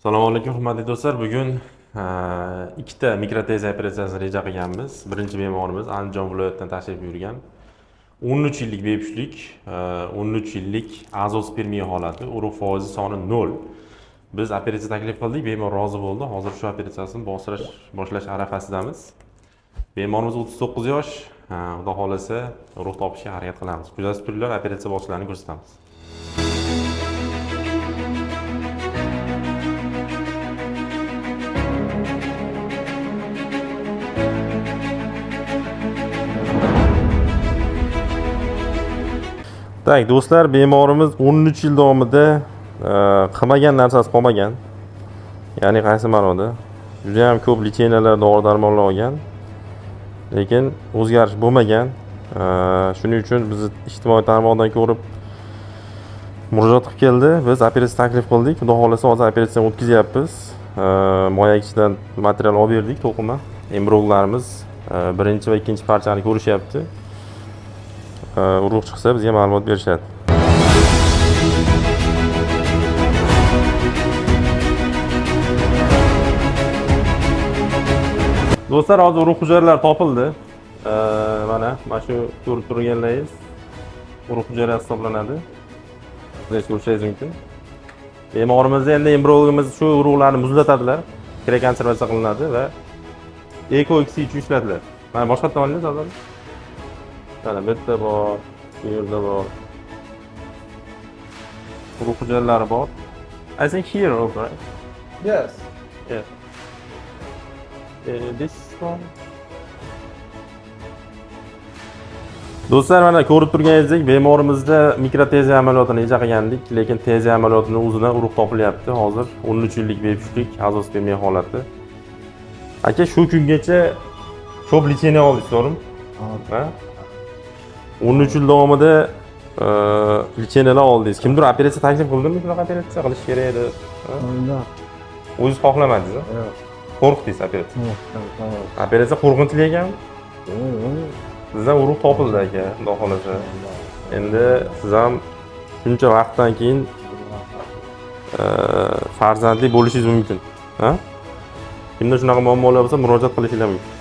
Assalomu alaykum hurmatli do'stlar. Bugun ikkita mikroteziya operatsiyasini reja qilganmiz. Birinchi bemorimiz Andijon viloyatidan tashrif buyurgan. 13 yillik bepushtlik, 13 yillik azospermiya holati, urug' foizi soni 0. Biz operatsiya taklif qildik, bemor rozi bo'ldi. Hozir shu operatsiyasini boshlash arafasidamiz. Bemorimiz 39 yosh. Xudo xolasa urug' topishga harakat qilamiz. Kuzatib turinglar, operatsiya boshlarini ko'rsatamiz. Tak, do'stlar, bemorimiz 13 yil davomida qilmagan narsasi qolmagan. Ya'ni qaysi ma'noda? Juda ham ko'p lecheniyalar, dori-darmonlar olgan. Lekin o'zgarish bo'lmagan. Shuning uchun biz ijtimoiy tarmoqdan ko'rib murojaat qilib keldi. Biz operatsiya taklif qildik. Xudo xolasa hozir operatsiyani o'tkazyapmiz. Moyagichdan material olib berdik, to'qima. Embriollarimiz birinchi va ikkinchi parchani ko'rishyapti. Urug' chiqsa bizga ma'lumot berishadi. Do'stlar, hozir urug' hujayralari topildi. Mana shu ko'rib turganingiz urug' hujayrasi hisoblanadi. Siz ko'rishingiz mumkin. Bemorimizda endi embriologimiz shu urug'larni muzlatadilar, konservatsiya qilinadi va Eco X uchun ishlatiladi. Mana boshqa tomonda hozir mana bu yerda bor, bu yerda bor. Urug' hujayralari bor. I think here, right? Yes. Yeah. This one. Do'stlar, mana ko'rib turganingizdek, bemorimizda mikroteziya amaliyotini ija qilgandik, lekin teziya amaliyotining o'zida urug' topilyapti. Hozir 13 yillik bepushtlik, azospermiya holati. Aka, shu kungacha ko'p lecheniya oldik, to'g'rimi? Ha? 13 yil davomida lecheniyalar oldingiz. Kimdir operatsiya taklif qildimi, shunaqa operatsiya qilish kerak edi? O'zingiz xohlamadingiz-a? Yo'q. Qo'rqdingiz operatsiya. Operatsiya qo'rqinchli ekan. Sizdan urug' topildi aka, xudo xolasa. Endi siz ham shuncha vaqtdan keyin farzandli bo'lishingiz mumkin. Ha? Kimda shunaqa muammolar bo'lsa, murojaat qilishingiz mumkin.